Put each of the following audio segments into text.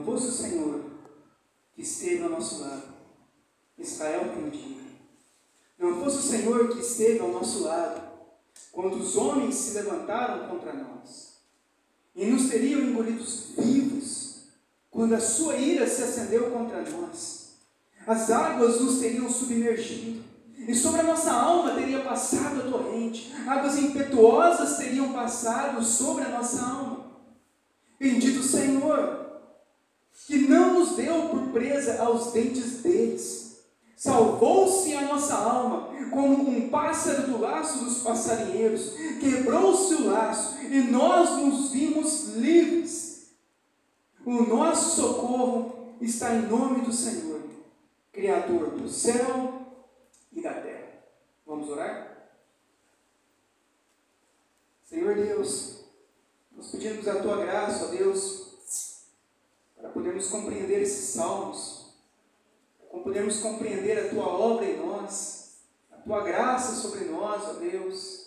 fosse o Senhor que esteve ao nosso lado, Israel perdia. Não fosse o Senhor que esteve ao nosso lado, quando os homens se levantaram contra nós, e nos teriam engolidos vivos, quando a sua ira se acendeu contra nós, as águas nos teriam submergido, e sobre a nossa alma teria passado a torrente, águas impetuosas teriam passado sobre a nossa alma. Bendito o Senhor, que não nos deu por presa aos dentes deles, salvou-se a nossa alma, como um pássaro do laço dos passarinheiros, quebrou-se o laço, e nós nos vimos livres. O nosso socorro está em nome do Senhor, Criador do céu e da terra. Vamos orar? Senhor Deus, nós pedimos a Tua graça, ó Deus, para podermos compreender esses salmos, para podermos compreender a Tua obra em nós, a Tua graça sobre nós, ó Deus,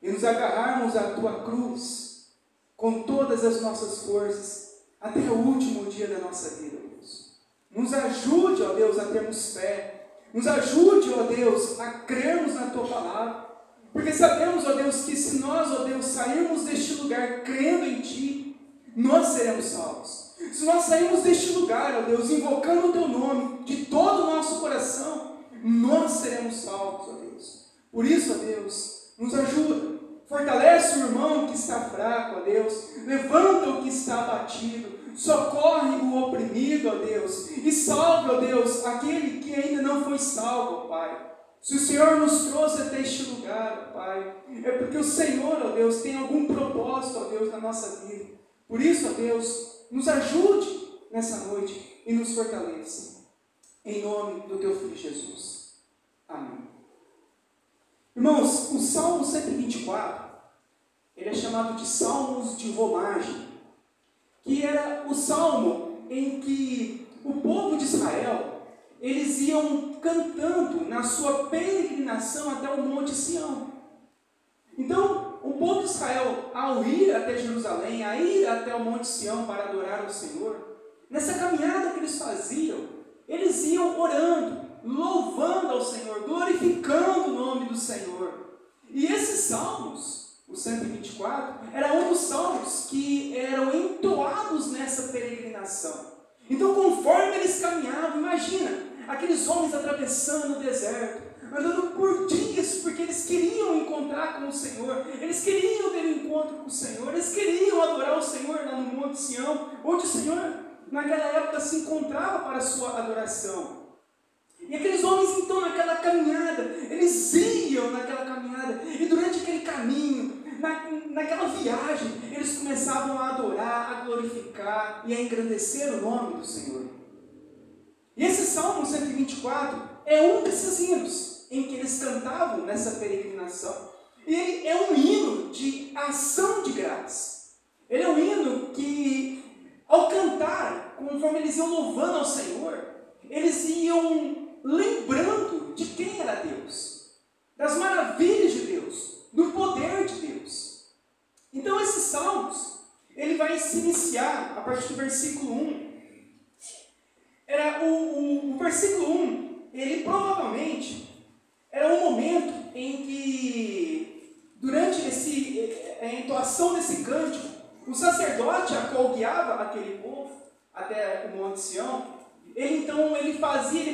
e nos agarrarmos à Tua cruz, com todas as nossas forças, até o último dia da nossa vida, Deus. Nos ajude, ó Deus, a termos fé, nos ajude, ó Deus, a crermos na Tua palavra, porque sabemos, ó Deus, que se nós, ó Deus, sairmos deste lugar crendo em Ti, nós seremos salvos. Se nós sairmos deste lugar, ó Deus, invocando o Teu nome de todo o nosso coração, nós seremos salvos, ó Deus. Por isso, ó Deus, nos ajuda. Fortalece o irmão que está fraco, ó Deus. Levanta o que está abatido. Socorre o oprimido, ó Deus. E salve, ó Deus, aquele que ainda não foi salvo, ó Pai. Se o Senhor nos trouxe até este lugar, ó Pai, é porque o Senhor, ó Deus, tem algum propósito, ó Deus, na nossa vida. Por isso, ó Deus, nos ajude nessa noite e nos fortaleça. Em nome do Teu Filho Jesus. Amém. Irmãos, o Salmo 124, ele é chamado de Salmos de Romagem, que era o salmo em que o povo de Israel, eles iam cantando na sua peregrinação até o Monte Sião. Então, o povo de Israel, ao ir até Jerusalém, a ir até o Monte Sião para adorar o Senhor, nessa caminhada que eles faziam, eles iam orando, louvando ao Senhor, glorificando o nome do Senhor. E esses salmos, o 124, era um dos salmos que eram entoados nessa peregrinação. Então, conforme eles caminhavam, imagina, aqueles homens atravessando o deserto, andando por dias, porque eles queriam encontrar com o Senhor, eles queriam ter um encontro com o Senhor, eles queriam adorar o Senhor lá no Monte Sião, onde o Senhor, naquela época, se encontrava para a sua adoração. E aqueles homens, então, naquela caminhada, eles iam naquela caminhada, e durante aquele caminho, naquela viagem, eles começavam a adorar, a glorificar e a engrandecer o nome do Senhor. E esse Salmo 124 é um desses hinos em que eles cantavam nessa peregrinação. E ele é um hino de ação de graças. Ele é um hino que, ao cantar, conforme eles iam louvando ao Senhor, eles iam lembrando de quem era Deus, das maravilhas de Deus, do poder de Deus. Então esses salmos, ele vai se iniciar a partir do versículo 1. O versículo 1, ele provavelmente era um momento em que, durante a entoação desse cântico, o sacerdote a qual guiava aquele povo até o Monte Sião, ele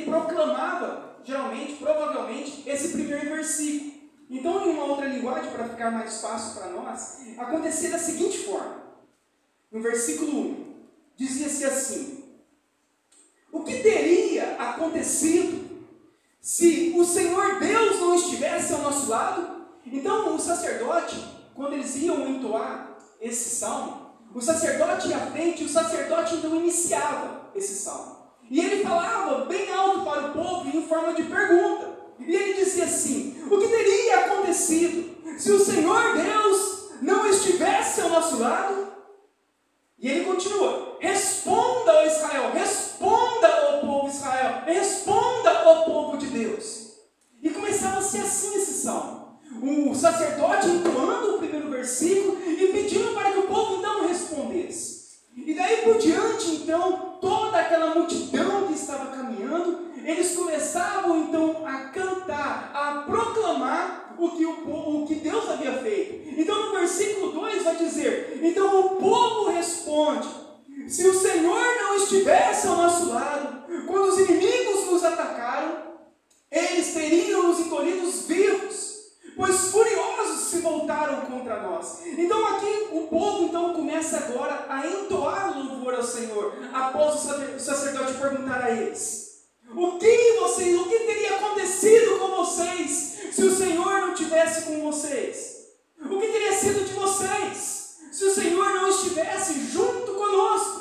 proclamava, geralmente, provavelmente, esse primeiro versículo. Então, em uma outra linguagem, para ficar mais fácil para nós, acontecia da seguinte forma. No versículo 1, dizia-se assim: o que teria acontecido se o Senhor Deus não estivesse ao nosso lado? Então, o sacerdote, quando eles iam entoar esse salmo, o sacerdote ia à frente e o sacerdote então iniciava esse salmo. E ele falava bem alto para o povo em forma de pergunta. E ele dizia assim: o que teria acontecido se o Senhor Deus não estivesse ao nosso lado? E ele continua: responda, ó Israel, responda, ó povo Israel, responda, ó povo de Deus. E começava a ser assim esse salmo. O sacerdote entoando o primeiro versículo e pedindo para que o povo então respondesse. E daí por diante, então, toda aquela multidão que estava caminhando, eles começavam então a cantar, a proclamar o que Deus havia feito. Então no versículo 2 vai dizer: então o povo responde: se o Senhor não estivesse ao nosso lado, quando os inimigos nos atacaram, eles teriam nos encolhidos vivos, pois furiosos se voltaram contra nós. Então aqui o povo então começa agora a entoar louvor ao Senhor, após o sacerdote perguntar a eles: o que teria acontecido com vocês se o Senhor não estivesse com vocês? O que teria sido de vocês se o Senhor não estivesse junto conosco?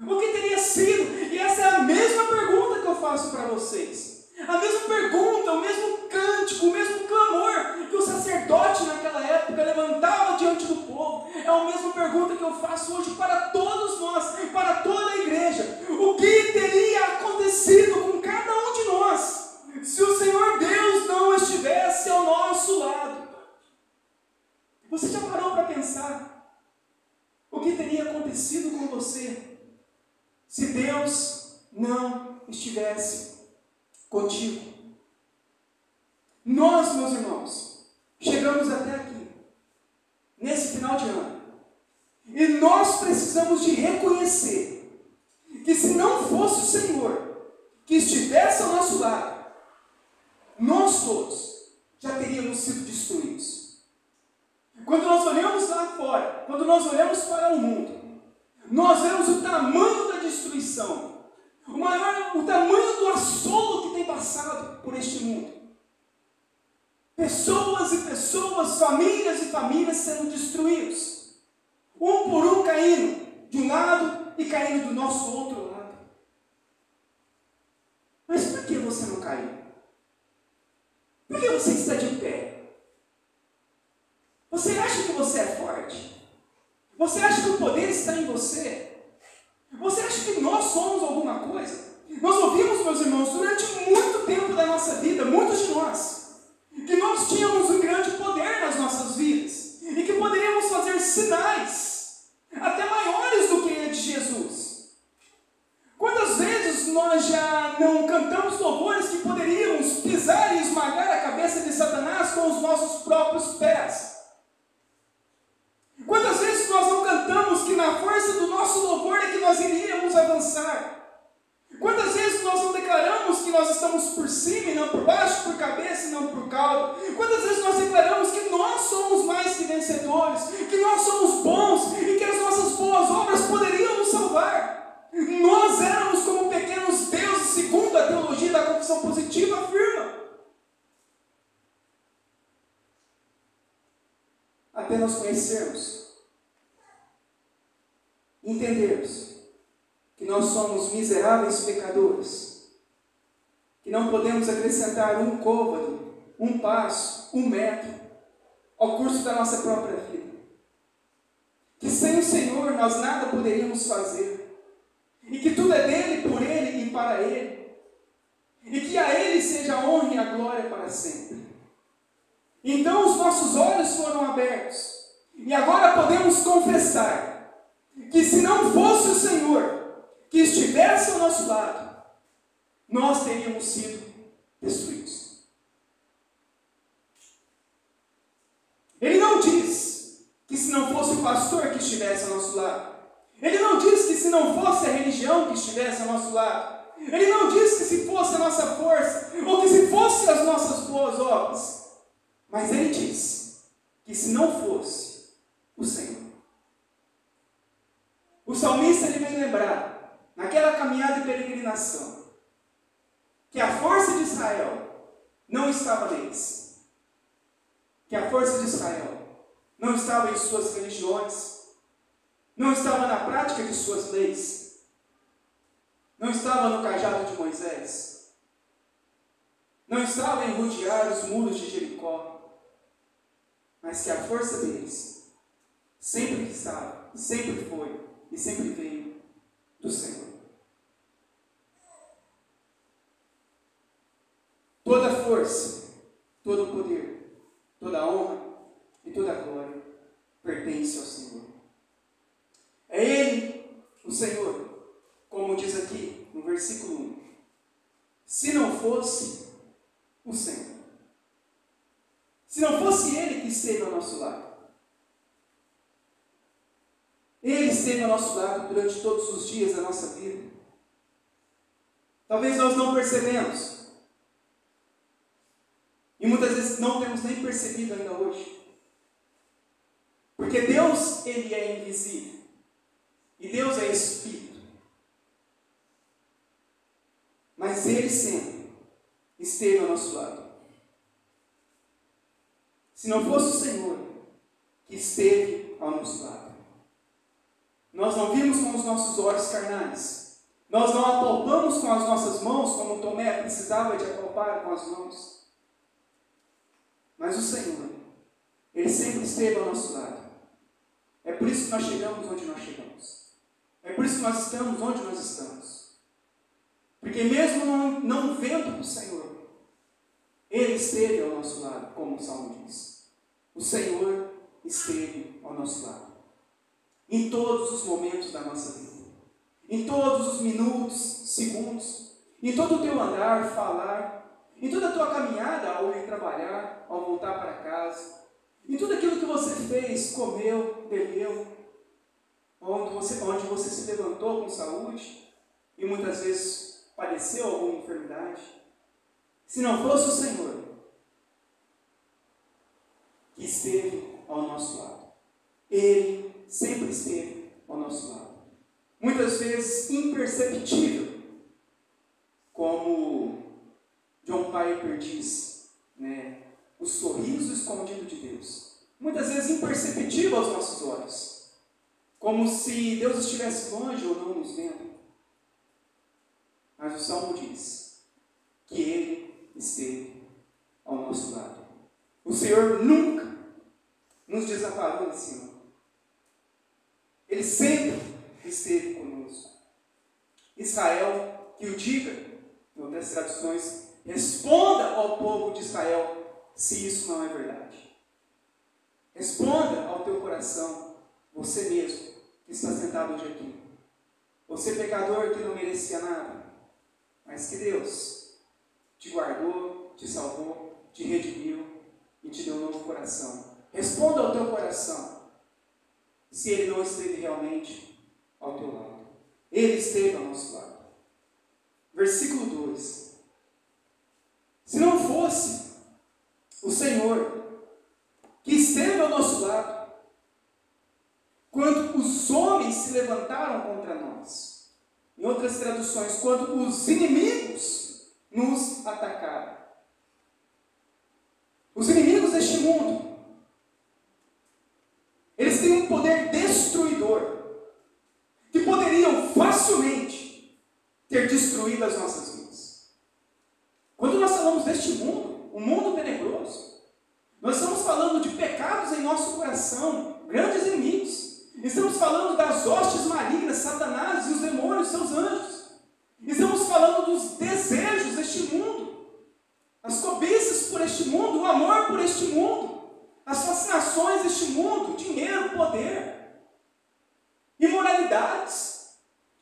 O que teria sido? E essa é a mesma pergunta que eu faço para vocês. A mesma pergunta, o mesmo cântico, o mesmo clamor que o sacerdote naquela época levantava diante do povo, é a mesma pergunta que eu faço hoje para todos nós, para toda a igreja. O que teria acontecido com cada um de nós se o Senhor Deus não estivesse ao nosso lado? Você já parou para pensar o que teria acontecido com você se Deus não estivesse contigo? Nós, meus irmãos, chegamos até aqui, nesse final de ano, e nós precisamos de reconhecer que se não fosse o Senhor que estivesse ao nosso lado, nós todos já teríamos sido destruídos. Quando nós olhamos lá fora, quando nós olhamos para o mundo, nós vemos o tamanho da destruição, o tamanho do assolo que tem passado por este mundo. Pessoas e pessoas, famílias e famílias sendo destruídos, um por um caindo de um lado e caindo do nosso outro lado. Mas por que você não caiu? Por que você está de pé? Você acha que você é forte? Você acha que o poder está em você? Você acha que nós somos alguma coisa? Nós ouvimos, meus irmãos, durante muito tempo da nossa vida, muitos de nós, que nós tínhamos um grande poder nas nossas vidas e que poderíamos fazer sinais até maiores do que o de Jesus. Quantas vezes nós já não cantamos louvores que poderíamos pisar e esmagar a cabeça de Satanás com os nossos próprios pés? Quantas vezes nós não cantamos que na força do nosso louvor é que nós iríamos avançar? Quantas vezes nós não declaramos que nós estamos por cima e não por baixo, por cabeça e não por cauda? Quantas vezes nós declaramos que nós somos mais que vencedores, que nós somos bons e que as nossas boas obras poderiam nos salvar? Nós éramos como pequenos deuses, segundo a teologia da confissão positiva afirma. Até nós conhecermos, entendermos que nós somos miseráveis pecadores, que não podemos acrescentar um côvado, um passo, um metro ao curso da nossa própria vida, que sem o Senhor nós nada poderíamos fazer, e que tudo é dele, por ele e para ele, e que a ele seja a honra e a glória para sempre. Então os nossos olhos foram abertos, e agora podemos confessar que se não fosse o Senhor que estivesse ao nosso lado, nós teríamos sido destruídos. Ele não diz que se não fosse o pastor que estivesse ao nosso lado, ele não diz que se não fosse a religião que estivesse ao nosso lado, ele não diz que se fosse a nossa força, ou que se fossem as nossas boas obras, mas ele diz que se não fosse o Senhor. O salmista ele vem lembrar, naquela caminhada e peregrinação, que a força de Israel não estava neles, que a força de Israel não estava em suas religiões, não estava na prática de suas leis, não estava no cajado de Moisés, não estava em rodear os muros de Jericó, mas que a força deles sempre estava, sempre foi e sempre veio do Senhor. Toda força, todo poder, toda honra e toda glória pertence ao Senhor. É Ele, o Senhor, como diz aqui, no versículo 1. Se não fosse o Senhor. Se não fosse Ele que esteve ao nosso lado. Ele esteve ao nosso lado durante todos os dias da nossa vida. Talvez nós não percebemos. E muitas vezes não temos nem percebido ainda hoje. Porque Deus, Ele é invisível. E Deus é Espírito. Mas Ele sempre esteve ao nosso lado. Se não fosse o Senhor que esteve ao nosso lado, nós não vimos com os nossos olhos carnais, nós não apalpamos com as nossas mãos, como Tomé precisava de apalpar com as mãos, mas o Senhor, Ele sempre esteve ao nosso lado. É por isso que nós chegamos onde nós chegamos, é por isso que nós estamos onde nós estamos, porque mesmo não vendo o Senhor, Ele esteve ao nosso lado, como o Salmo diz. O Senhor esteve ao nosso lado. Em todos os momentos da nossa vida. Em todos os minutos, segundos. Em todo o teu andar, falar. Em toda a tua caminhada ao ir trabalhar, ao voltar para casa. Em tudo aquilo que você fez, comeu, bebeu. Onde você se levantou com saúde. E muitas vezes padeceu alguma enfermidade. Se não fosse o Senhor que esteve ao nosso lado, Ele sempre esteve ao nosso lado. Muitas vezes imperceptível, como John Piper diz, o sorriso escondido de Deus. Muitas vezes imperceptível aos nossos olhos, como se Deus estivesse longe ou não nos vendo. Mas o Salmo diz que Ele esteve ao nosso lado. O Senhor nunca nos desamparou nesse ano. Ele sempre esteve conosco. Israel, que o diga, em outras traduções, responda ao povo de Israel se isso não é verdade. Responda ao teu coração, você mesmo, que está sentado hoje aqui. Você pecador que não merecia nada, mas que Deus te guardou, te salvou, te redimiu e te deu um novo coração. Responda ao teu coração se Ele não esteve realmente ao teu lado. Ele esteve ao nosso lado. Versículo 2. Se não fosse o Senhor que esteve ao nosso lado, quando os homens se levantaram contra nós, em outras traduções, quando os inimigos nos atacaram. Os inimigos deste mundo, eles têm um poder destruidor, que poderiam facilmente ter destruído as nossas vidas. Quando nós falamos deste mundo, um mundo tenebroso, nós estamos falando de pecados em nosso coração, grandes inimigos. Estamos falando das hostes malignas, Satanás e os demônios, seus anjos. Estamos falando dos desejos deste mundo, as cobiças por este mundo, o amor por este mundo, as fascinações deste mundo, dinheiro, poder, imoralidades.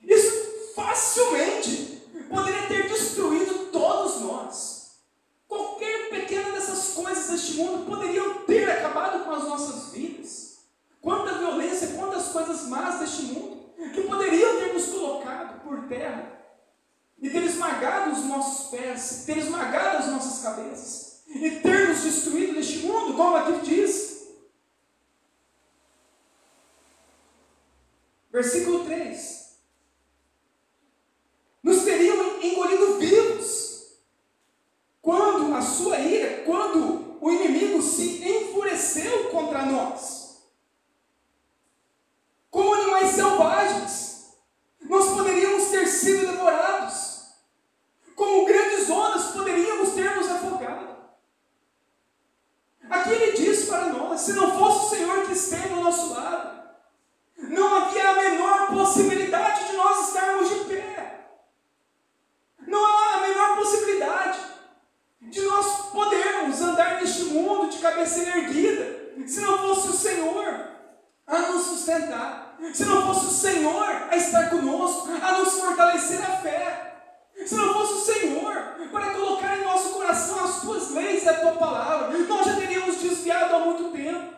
Isso facilmente poderia ter destruído todos nós. Qualquer pequena dessas coisas deste mundo poderiam ter acabado com as nossas vidas. Quanta violência, quantas coisas más deste mundo, que poderiam ter nos colocado por terra e ter esmagado os nossos pés, ter esmagado as nossas cabeças e ter nos destruído neste mundo, como aqui diz. Versículo 3. Nos teriam engolido vivos quando a sua ira, quando o inimigo se enfureceu contra nós. Como animais selvagens, nós poderíamos ter sido devorados. Como grandes ondas, poderíamos ter nos afogado. Aqui ele diz para nós, se não fosse o Senhor que esteve ao nosso lado, não havia a menor possibilidade de nós estarmos de pé. Não há a menor possibilidade de nós podermos andar neste mundo de cabeça erguida, se não fosse o Senhor. a nos sustentar, se não fosse o Senhor a estar conosco, a nos fortalecer a fé, se não fosse o Senhor para colocar em nosso coração as tuas leis e a tua palavra, nós já teríamos desviado há muito tempo.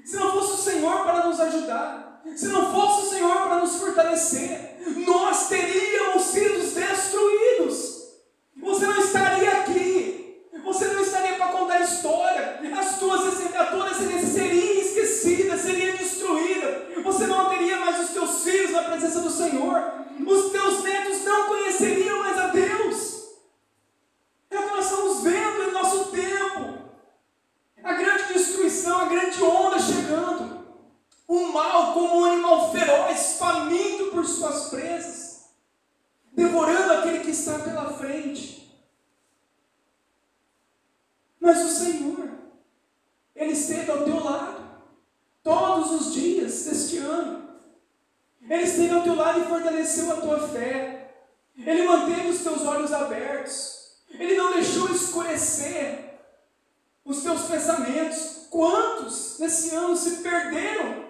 Se não fosse o Senhor para nos ajudar, se não fosse o Senhor para nos fortalecer, nós teríamos sido destruídos. Você não estaria aqui, você não estaria para contar história, a tua descendência seria esquecida, seria destruída, você não teria mais os teus filhos na presença do Senhor, os teus netos não conheceriam mais a Deus. É o que nós estamos vendo em nosso tempo, a grande destruição, a grande onda chegando, o mal como um animal feroz, faminto por suas presas, devorando aquele que está pela frente. Mas o Senhor, Ele esteve ao teu lado, todos os dias deste ano. Ele esteve ao teu lado e fortaleceu a tua fé. Ele manteve os teus olhos abertos. Ele não deixou escurecer os teus pensamentos. Quantos nesse ano se perderam?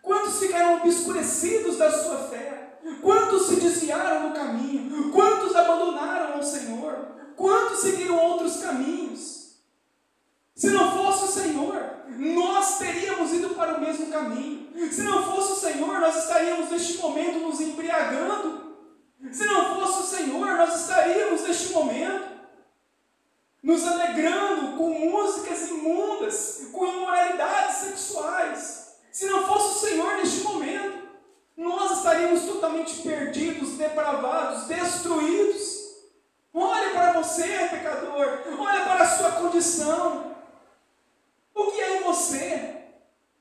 Quantos ficaram obscurecidos da sua fé? Quantos se desviaram no caminho? Quantos abandonaram ao Senhor? Quantos seguiram outros caminhos? Se não fosse o Senhor, nós teríamos ido para o mesmo caminho. Se não fosse o Senhor, nós estaríamos neste momento nos embriagando. Se não fosse o Senhor, nós estaríamos neste momento nos alegrando com músicas imundas, com imoralidades sexuais. Se não fosse o Senhor neste momento, nós estaríamos totalmente perdidos, depravados, destruídos. Olhe para você, pecador, olha para a sua condição. O que é em você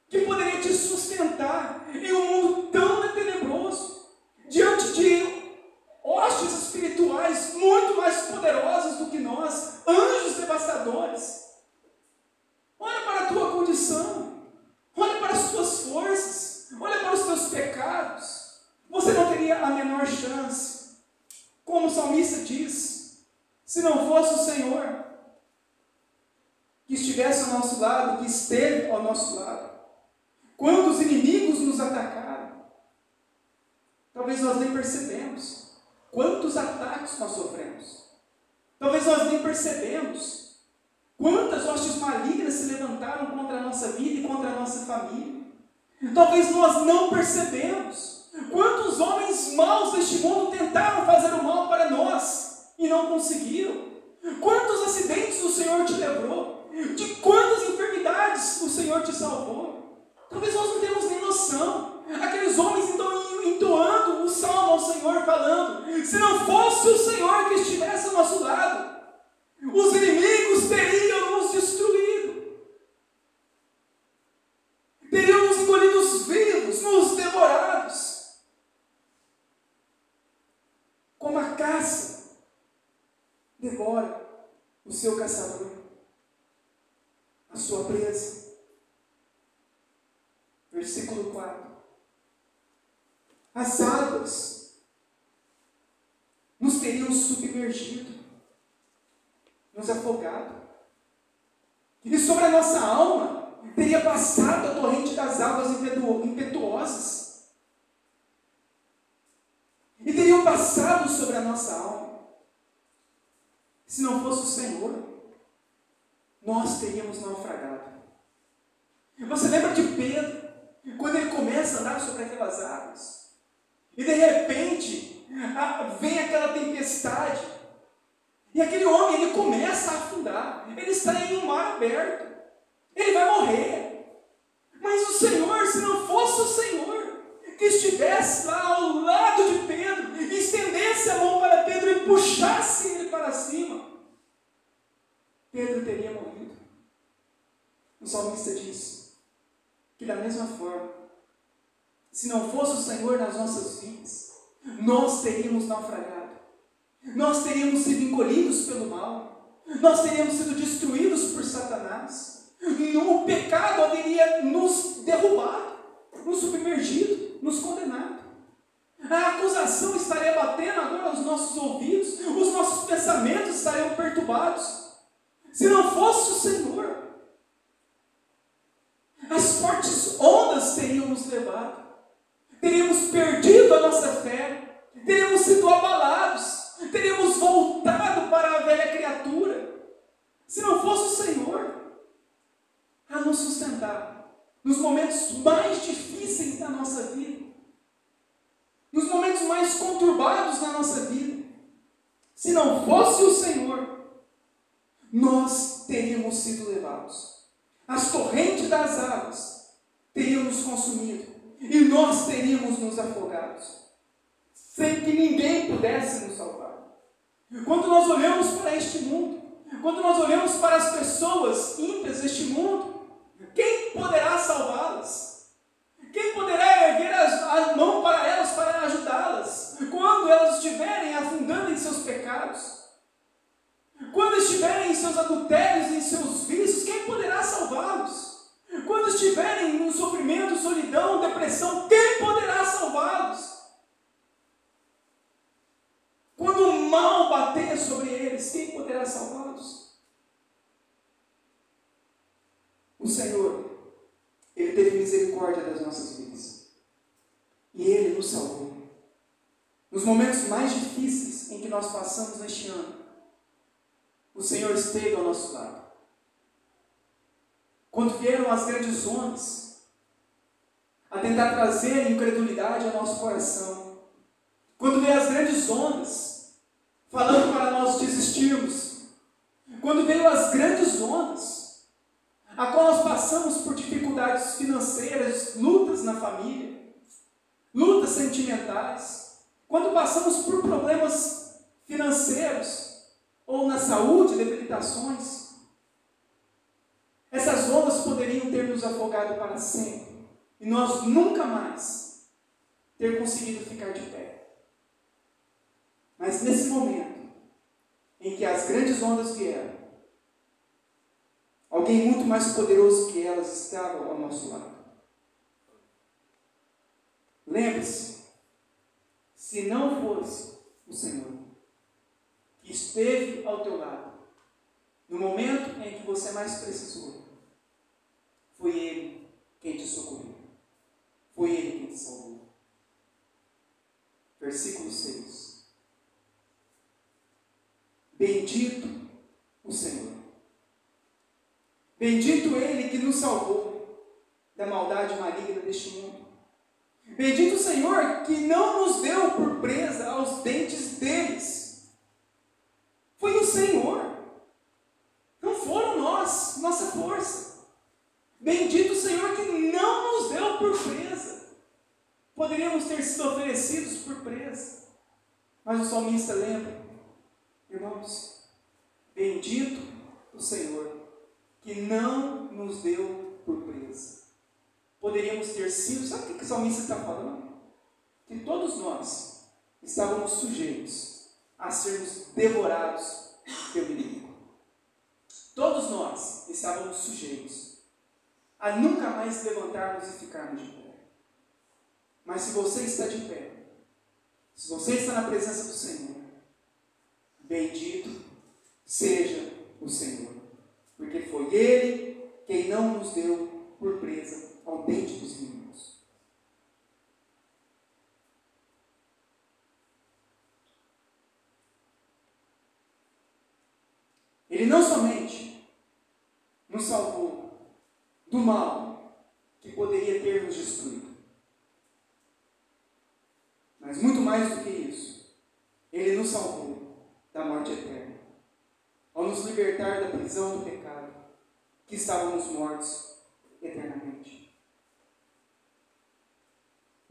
que poderia te sustentar em um mundo tão tenebroso, diante de hostes espirituais muito mais poderosas do que nós, anjos devastadores? Olha para a tua condição, olha para as tuas forças, olha para os teus pecados. Você não teria a menor chance. Como o salmista diz, se não fosse o Senhor que estivesse ao nosso lado, que esteve ao nosso lado, quando os inimigos nos atacaram, talvez nós nem percebemos quantos ataques nós sofremos. Talvez nós nem percebemos quantas hostes malignas se levantaram contra a nossa vida e contra a nossa família. Talvez nós não percebemos quantos homens maus deste mundo tentaram fazer o mal para nós e não conseguiram. Quantos acidentes o Senhor te livrou? De quantas enfermidades o Senhor te salvou? Talvez nós não temos nem noção. Aqueles homens entoando o salmo ao Senhor, falando: se não fosse o Senhor que estivesse ao nosso lado, os inimigos teriam nos destruído, teriam nos engolidos vivos, nos devorados, como a caça devora o seu caçador, a sua presa. Versículo 4. As águas nos teriam submergido, nos afogado, e sobre a nossa alma teria passado a torrente das águas impetuosas, e teriam passado sobre a nossa alma. Se não fosse o Senhor, nós teríamos naufragado. Você lembra de Pedro, quando ele começa a andar sobre aquelas águas, e de repente vem aquela tempestade, e aquele homem ele começa a afundar, ele está em um mar aberto, ele vai morrer. Mas o Senhor, se não fosse o Senhor que estivesse lá ao lado de Pedro, e estendesse a mão para Pedro e puxasse ele para cima, Pedro teria morrido. O salmista diz que da mesma forma, se não fosse o Senhor nas nossas vidas, nós teríamos naufragado, nós teríamos sido engolidos pelo mal, nós teríamos sido destruídos por Satanás, o pecado haveria nos derrubado, nos submergido, nos condenado. A acusação estaria batendo agora aos nossos ouvidos, os nossos pensamentos estariam perturbados. Se não fosse o Senhor, as fortes ondas teriam nos levado, teríamos perdido a nossa fé, teríamos sido abalados, teríamos voltado para a velha criatura, se não fosse o Senhor a nos sustentar nos momentos mais difíceis da nossa vida, nos momentos mais conturbados da nossa vida. Se não fosse o Senhor, nós teríamos sido levados. As torrentes das águas teriam nos consumido e nós teríamos nos afogados, sem que ninguém pudesse nos salvar. Quando nós olhamos para este mundo, quando nós olhamos para as pessoas ímpias deste mundo, quem poderá salvá-las? Quem poderá erguer a mão para elas, para ajudá-las, quando elas estiverem afundando em seus pecados? Quando estiverem em seus adultérios, em seus vícios, quem poderá salvá-los? Quando estiverem no sofrimento, solidão, depressão, quem poderá salvá-los? Quando o mal bater sobre eles, quem poderá salvá-los? O Senhor, Ele teve misericórdia das nossas vidas. E Ele nos salvou. Nos momentos mais difíceis em que nós passamos neste ano, o Senhor esteve ao nosso lado. Quando vieram as grandes ondas a tentar trazer incredulidade ao nosso coração, quando veio as grandes ondas falando para nós desistirmos, quando veio as grandes ondas a qual nós passamos por dificuldades financeiras, lutas na família, lutas sentimentais, quando passamos por problemas financeiros ou na saúde, debilitações, essas ondas poderiam ter nos afogado para sempre e nós nunca mais ter conseguido ficar de pé. Mas nesse momento em que as grandes ondas vieram, alguém muito mais poderoso que elas estava ao nosso lado. Lembre-se, se não fosse o Senhor que esteve ao teu lado, no momento em que você mais precisou, foi Ele quem te socorreu. Foi Ele quem te salvou. Versículo 6. Bendito o Senhor. Bendito Ele que nos salvou da maldade maligna deste mundo. Bendito o Senhor que não nos deu por presa aos dentes deles. Foi o Senhor. Não foram nós, nossa força. Bendito o Senhor que não nos deu por presa. Poderíamos ter sido oferecidos por presa. Mas o salmista lembra, irmãos, bendito o Senhor que não nos deu por presa. Poderíamos ter sido, sabe o que o salmista está falando? Que todos nós estávamos sujeitos a sermos devorados pelo inimigo. Todos nós estávamos sujeitos a nunca mais levantarmos e ficarmos de pé. Mas se você está de pé, se você está na presença do Senhor, bendito seja o Senhor, porque foi Ele quem não nos deu por presa ao dente dos inimigos. Ele não somente nos salvou do mal que poderia ter nos destruído, mas muito mais do que isso, Ele nos salvou da morte eterna, ao nos libertar da prisão do pecado, que estávamos mortos eternamente.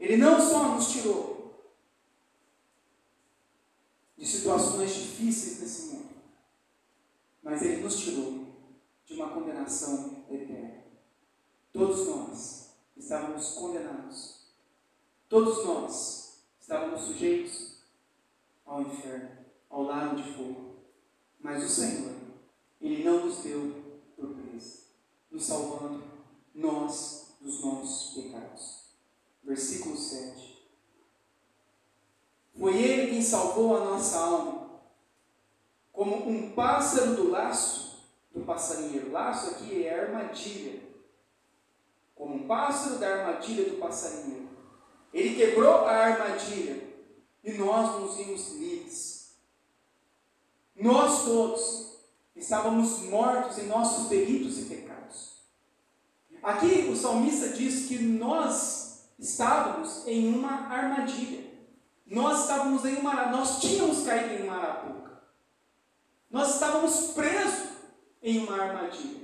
Ele não só nos tirou de situações difíceis desse mundo, mas Ele nos tirou de uma condenação eterna. Todos nós estávamos condenados. Todos nós estávamos sujeitos ao inferno, ao lago de fogo. Mas o Senhor, Ele não nos deu por presa, nos salvando nós dos nossos pecados. Versículo 7. Foi Ele quem salvou a nossa alma, como um pássaro do laço do passarinheiro. Laço aqui é armadilha, como um pássaro da armadilha do passarinheiro. Ele quebrou a armadilha e nós nos vimos livres. Nós todos estávamos mortos em nossos delitos e pecados. Aqui o salmista diz que nós estávamos em uma armadilha. Nós tínhamos caído em uma arapuca. Nós estávamos presos em uma armadilha.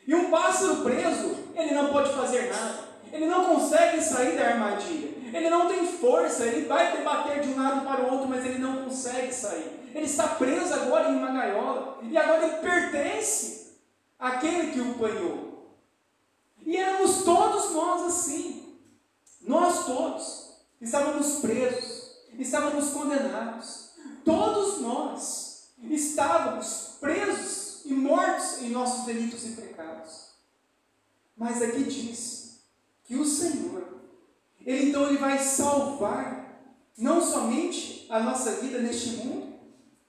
E um pássaro preso, ele não pode fazer nada. Ele não consegue sair da armadilha. Ele não tem força, ele vai debater de um lado para o outro, mas ele não consegue sair. Ele está preso agora em uma gaiola. E agora ele pertence àquele que o apanhou. E éramos todos nós assim. Nós todos estávamos presos, estávamos condenados. Todos nós estávamos presos e mortos em nossos delitos e pecados. Mas aqui diz que o Senhor, Ele vai salvar não somente a nossa vida neste mundo,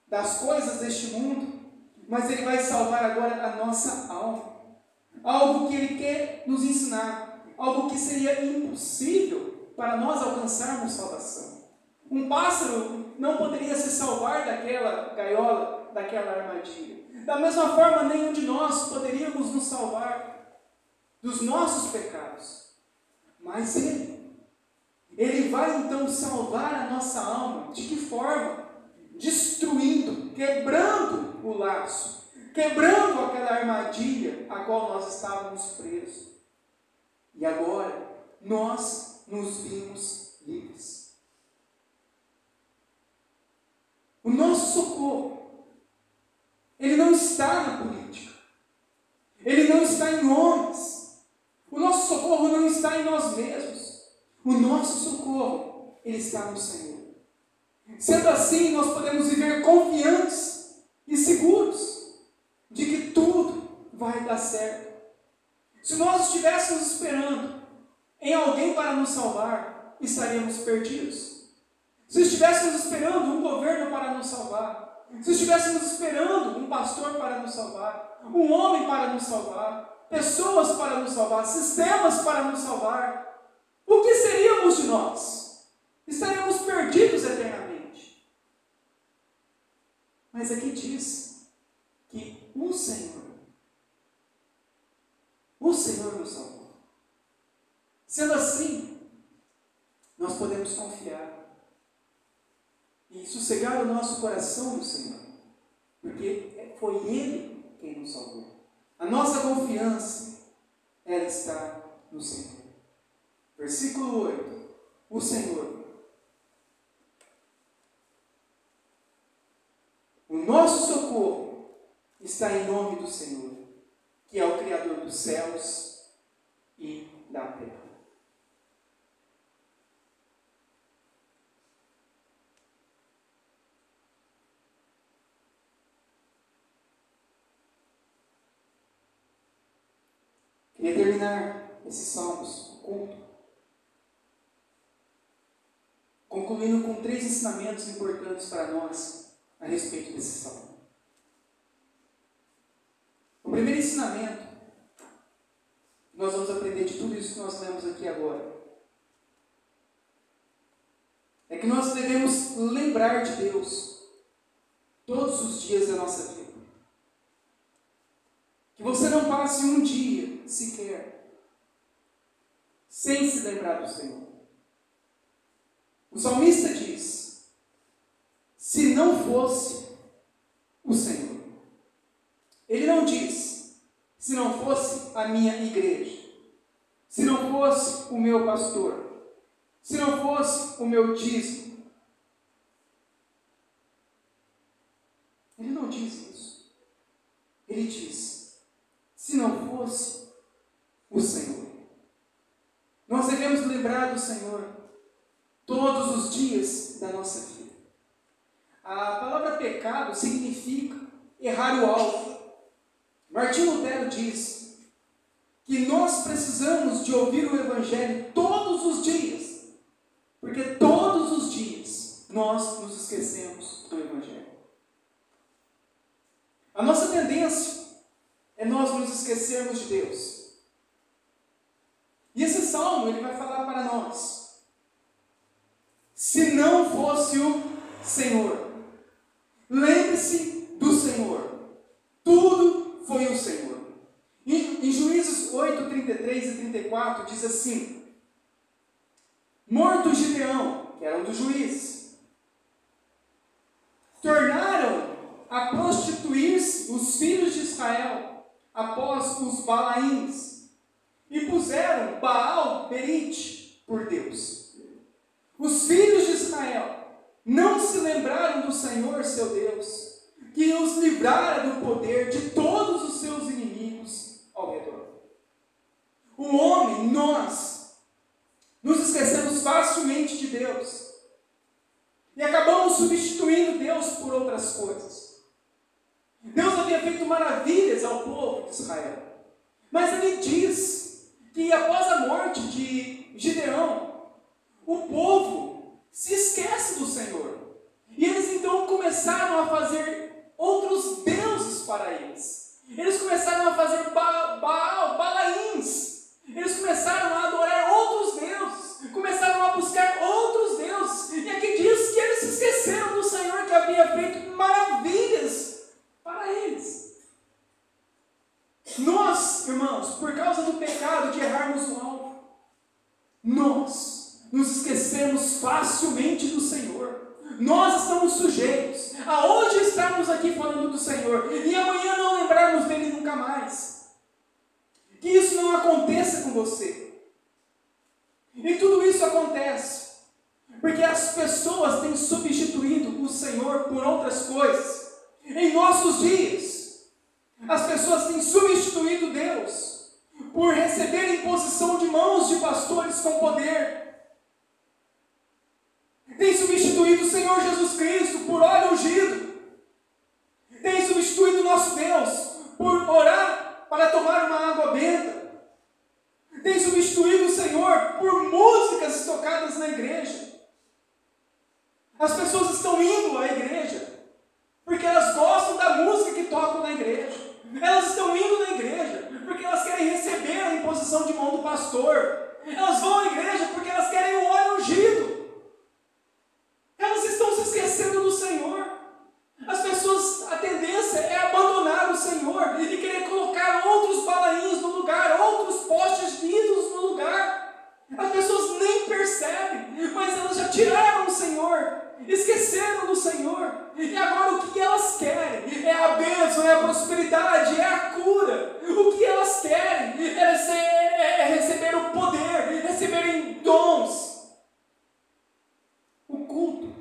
das coisas deste mundo, mas Ele vai salvar agora a nossa alma. Algo que Ele quer nos ensinar, algo que seria impossível para nós alcançarmos salvação. Um pássaro não poderia se salvar daquela gaiola, daquela armadilha. Da mesma forma, nenhum de nós poderíamos nos salvar dos nossos pecados. Mas Ele vai então salvar a nossa alma. De que forma? Destruindo, quebrando o laço, quebrando aquela armadilha a qual nós estávamos presos. E agora, nós nos vimos livres. O nosso socorro, ele não está na política. Ele não está em homens. O nosso socorro não está em nós mesmos. O nosso socorro, ele está no Senhor. Sendo assim, nós podemos viver confiantes e seguros de que tudo vai dar certo. Se nós estivéssemos esperando em alguém para nos salvar, estaríamos perdidos. Se estivéssemos esperando um governo para nos salvar, se estivéssemos esperando um pastor para nos salvar, um homem para nos salvar, pessoas para nos salvar, sistemas para nos salvar, o que seríamos de nós? Estaríamos perdidos eternamente. Mas aqui diz que o Senhor nos salvou. Sendo assim, nós podemos confiar e sossegar o nosso coração no Senhor, porque foi Ele quem nos salvou. A nossa confiança, ela está no Senhor. Versículo 8. O Senhor, o nosso socorro está em nome do Senhor, que é o Criador dos céus e da terra. Queria terminar esses salmos, o culto, concluindo com 3 ensinamentos importantes para nós a respeito desse salmo. O primeiro ensinamento, nós vamos aprender de tudo isso que nós lemos aqui agora, é que nós devemos lembrar de Deus todos os dias da nossa vida. Que você não passe um dia sequer sem se lembrar do Senhor. O salmista diz: se não fosse o Senhor. Ele não diz: se não fosse a minha igreja, se não fosse o meu pastor, se não fosse o meu dízimo. Ele não diz isso. Ele diz: se não fosse o Senhor. Nós devemos lembrar do Senhor todos os dias da nossa vida. A palavra pecado significa errar o alvo. Martinho Lutero diz que nós precisamos de ouvir o Evangelho todos os dias, porque todos os dias nós nos esquecemos do Evangelho. A nossa tendência é nós nos esquecermos de Deus. Salmo, ele vai falar para nós: se não fosse o Senhor, lembre-se do Senhor, tudo foi o Senhor. Em Juízes 8, 33 e 34 diz assim: morto Gideão, que era um dos juízes, tornaram a prostituir-se os filhos de Israel após os Balaíns, e puseram Baal-Berite por Deus. Os filhos de Israel não se lembraram do Senhor seu Deus, que os livrara do poder de todos os seus inimigos ao redor. O homem, nós, nos esquecemos facilmente de Deus e acabamos substituindo Deus por outras coisas. Deus havia feito maravilhas ao povo de Israel, mas ele diz que após a morte de Gideão, o povo se esquece do Senhor. E eles então começaram a fazer outros deuses para eles. Eles começaram a fazer Balaíns. Eles começaram a adorar outros deuses. Começaram a buscar outros deuses. E aqui diz que eles se esqueceram do Senhor, que havia feito maravilhas para eles. Nós, irmãos, por causa do pecado de errarmos o alvo, nós nos esquecemos facilmente do Senhor. Nós estamos sujeitos a hoje estarmos aqui falando do Senhor e amanhã não lembrarmos dele nunca mais. Que isso não aconteça com você. E tudo isso acontece porque as pessoas têm substituído o Senhor por outras coisas. Em nossos dias, as pessoas têm substituído Deus por receber imposição de mãos de pastores com poder. Tem substituído o Senhor Jesus Cristo por óleo ungido. Tem substituído o nosso Deus por orar para tomar uma água benta. Tem substituído o Senhor por músicas tocadas na igreja. As pessoas estão indo à igreja porque elas gostam da música que tocam na igreja. Elas estão indo na igreja porque elas querem receber a imposição de mão do pastor. Elas vão à igreja porque elas querem o óleo ungido. Elas estão se esquecendo do Senhor. As pessoas, a tendência é abandonar o Senhor e querer colocar outros balaíns no lugar, outros postes de ídolos no lugar. As pessoas nem percebem, mas elas já tiraram o Senhor, esqueceram do Senhor. E agora o que elas querem? É a bênção, é a prosperidade, é a cura. O que elas querem é receber o poder, receberem dons. O culto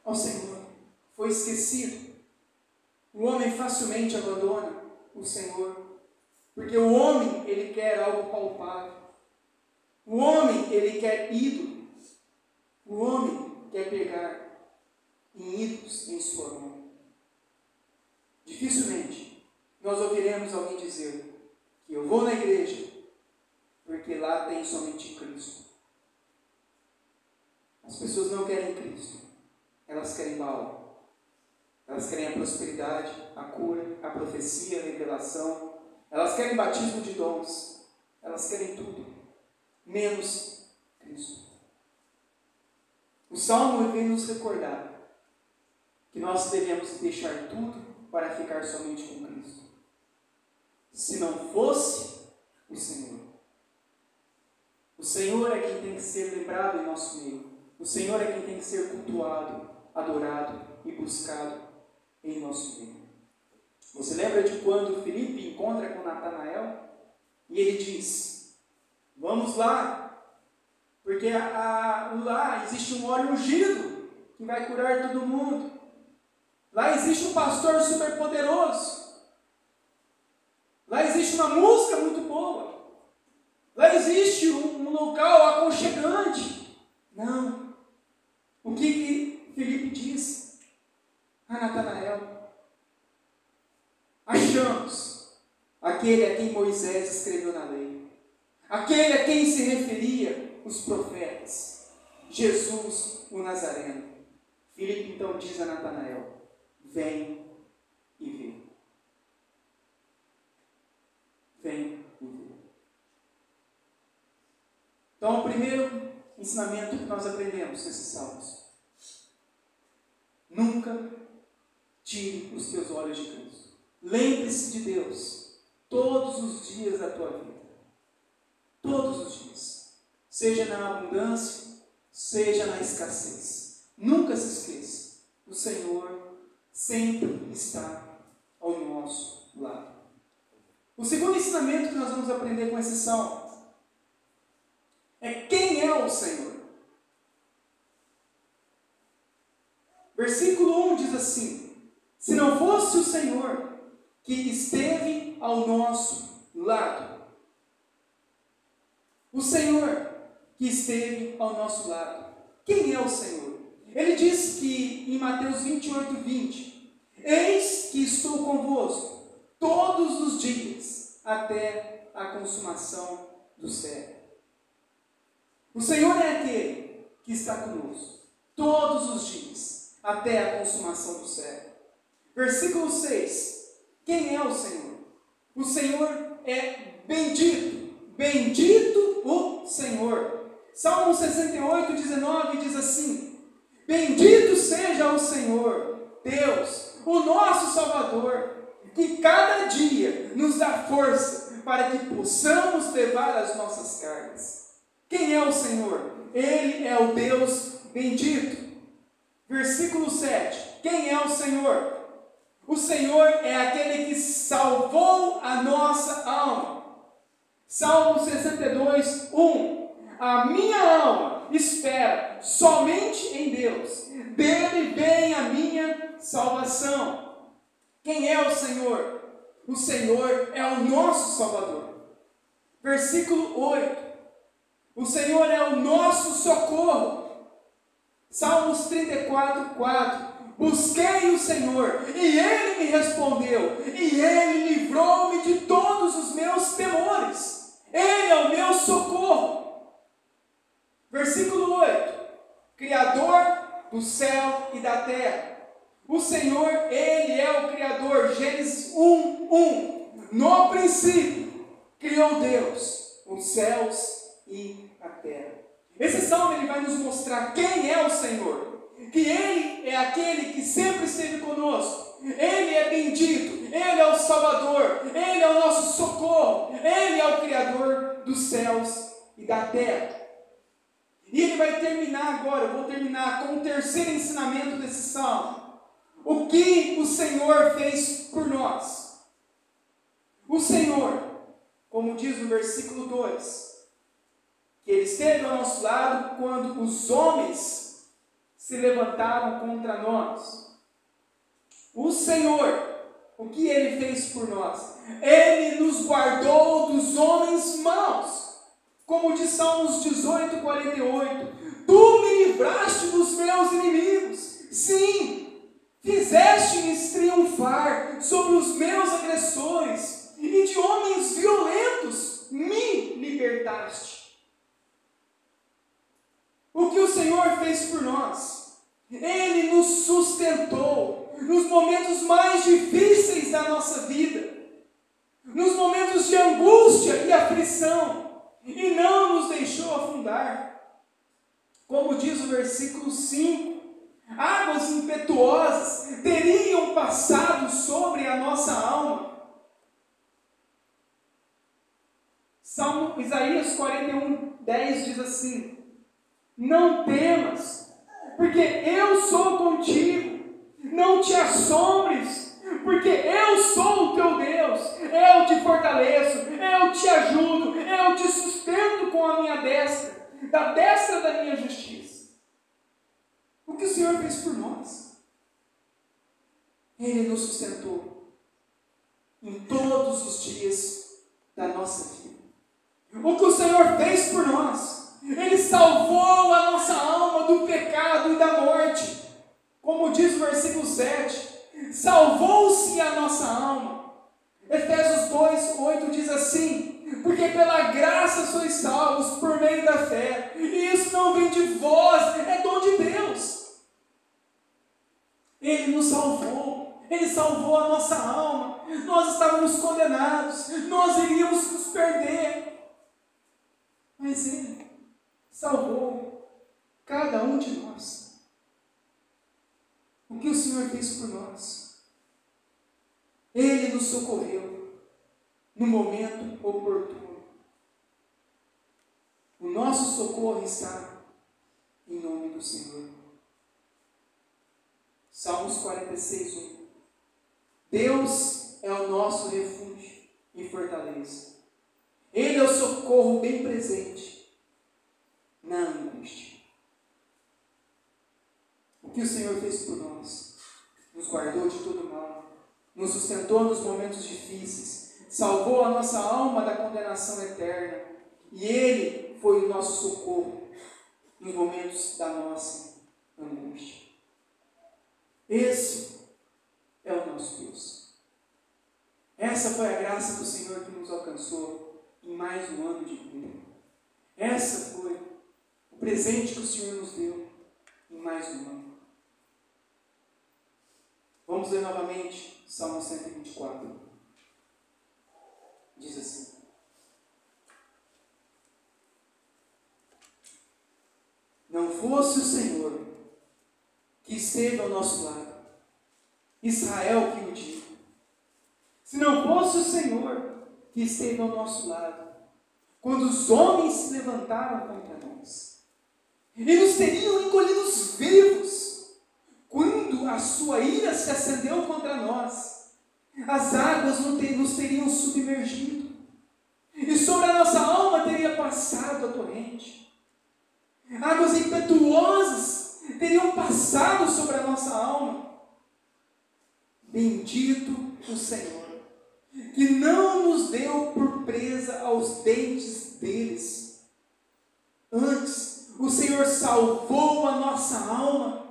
ao Senhor foi esquecido. O homem facilmente abandona o Senhor, porque o homem, ele quer algo palpável. O homem, ele quer ídolo. O homem quer pegar em ídolos em sua mão. Dificilmente nós ouviremos alguém dizer que eu vou na igreja porque lá tem somente Cristo. As pessoas não querem Cristo, elas querem Baal. Elas querem a prosperidade, a cura, a profecia, a revelação. Elas querem batismo de dons. Elas querem tudo, menos Cristo. O Salmo vem nos recordar que nós devemos deixar tudo para ficar somente com Cristo. Se não fosse o Senhor. O Senhor é quem tem que ser lembrado em nosso meio. O Senhor é quem tem que ser cultuado, adorado e buscado em nosso meio. Você lembra de quando Filipe encontra com Natanael? E ele diz: vamos lá, porque lá existe um óleo ungido que vai curar todo mundo. Lá existe um pastor super poderoso. Lá existe uma música muito boa. Lá existe um local aconchegante. Não. O que Filipe diz a Natanael? Achamos aquele a quem Moisés escreveu na lei, aquele a quem se referia os profetas, Jesus o Nazareno. Filipe então diz a Natanael: vem e vê. Vem e vê. Então, o primeiro ensinamento que nós aprendemos nesses salmos: nunca tire os teus olhos de Cristo. Lembre-se de Deus todos os dias da tua vida. Todos os dias. Seja na abundância, seja na escassez. Nunca se esqueça. O Senhor sempre está ao nosso lado. O segundo ensinamento que nós vamos aprender com esse salmo é quem é o Senhor. Versículo 1 diz assim: se não fosse o Senhor que esteve ao nosso lado. O Senhor que esteve ao nosso lado. Quem é o Senhor? Ele diz que em Mateus 28:20: eis que estou convosco todos os dias até a consumação do século. O Senhor é aquele que está conosco todos os dias até a consumação do século. Versículo 6: quem é o Senhor? O Senhor é bendito. Bendito o Senhor. Salmo 68:19 diz assim: bendito seja o Senhor, Deus, o nosso Salvador, que cada dia nos dá força para que possamos levar as nossas cargas. Quem é o Senhor? Ele é o Deus bendito. Versículo 7: quem é o Senhor? O Senhor é aquele que salvou a nossa alma. Salmo 62:1: a minha alma espera somente em Deus, dele vem a minha salvação. Quem é o Senhor? O Senhor é o nosso Salvador. Versículo 8: o Senhor é o nosso socorro. Salmos 34:4: busquei o Senhor, e Ele me respondeu, e Ele livrou-me de todos os meus temores. Ele é o meu socorro. Versículo 8: Criador do céu e da terra. O Senhor, Ele é o Criador. Gênesis 1:1: no princípio criou Deus os céus e a terra. Esse salmo ele vai nos mostrar quem é o Senhor. Que Ele é aquele que sempre esteve conosco. Ele é bendito, Ele é o Salvador, Ele é o nosso socorro, Ele é o Criador dos céus e da terra. E ele vai terminar agora, eu vou terminar com o terceiro ensinamento desse salmo. O que o Senhor fez por nós. O Senhor, como diz no versículo 2, que Ele esteve ao nosso lado quando os homens se levantaram contra nós. O Senhor, o que Ele fez por nós? Ele nos guardou dos homens maus. Como diz Salmos 18:48, tu me livraste dos meus inimigos. Sim, fizeste-me triunfar sobre os meus agressores, e de homens violentos me libertaste. O que o Senhor fez por nós? Ele nos sustentou nos momentos mais difíceis da nossa vida, nos momentos de angústia e aflição, e não nos deixou afundar. Como diz o versículo 5, águas impetuosas teriam passado sobre a nossa alma. Salmo Isaías 41:10 diz assim: não temas, porque eu sou contigo. Não te assombres, porque eu sou o teu Deus. Eu te fortaleço, eu te ajudo, eu te sustento com a minha destra, da destra da minha justiça. O que o Senhor fez por nós? Ele nos sustentou em todos os dias da nossa vida. O que o Senhor fez por nós? Ele salvou a nossa alma do pecado e da morte. Como diz o versículo 7, salvou-se a nossa alma. Efésios 2:8 diz assim: porque pela graça sois salvos por meio da fé, e isso não vem de vós, é dom de Deus. Ele nos salvou, Ele salvou a nossa alma. Nós estávamos condenados, nós iríamos nos perder, mas Ele salvou cada um de nós. O que o Senhor fez por nós? Ele nos socorreu no momento oportuno. O nosso socorro está em nome do Senhor. Salmos 46, 1. Deus é o nosso refúgio e fortaleza. Ele é o socorro bem presente na angústia. O que o Senhor fez por nós? Nos guardou de todo mal, nos sustentou nos momentos difíceis, salvou a nossa alma da condenação eterna, e Ele foi o nosso socorro nos momentos da nossa angústia. Esse é o nosso Deus. Essa foi a graça do Senhor que nos alcançou em mais um ano de vida. Essa foi o presente que o Senhor nos deu em mais um ano. Vamos ler novamente Salmo 124. Diz assim: não fosse o Senhor que esteve ao nosso lado, Israel que o diga. Se não fosse o Senhor que esteve ao nosso lado, quando os homens se levantaram contra nós, e nos teriam engolidos vivos, quando a sua ira se acendeu contra nós, as águas nos teriam submergido, e sobre a nossa alma teria passado a torrente. Águas impetuosas teriam passado sobre a nossa alma. Bendito o Senhor, que não nos deu por presa aos dentes deles. Antes, o Senhor salvou a nossa alma,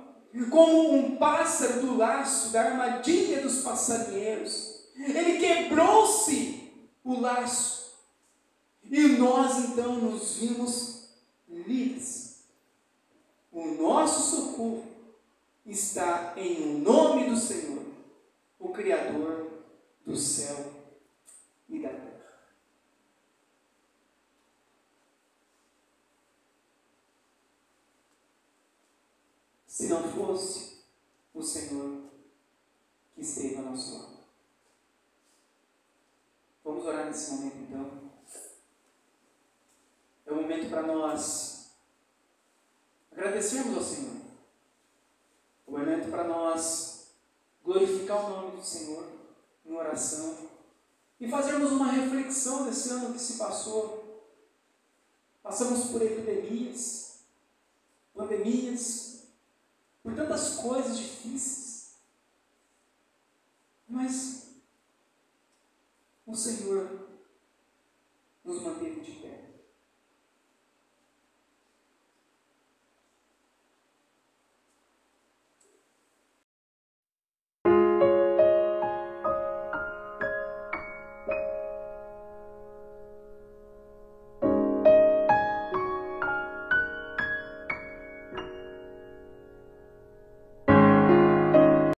como um pássaro do laço da armadilha dos passarinheiros. Ele quebrou-se o laço, e nós então nos vimos livres. O nosso socorro está em o nome do Senhor, o Criador do céu e da terra. Se não fosse o Senhor que esteve ao nosso lado. Vamos orar nesse momento então. É um momento para nós agradecermos ao Senhor. É um momento para nós glorificar o nome do Senhor em oração e fazermos uma reflexão desse ano que se passou. Passamos por epidemias, pandemias, por tantas coisas difíceis, mas o Senhor nos manteve de pé.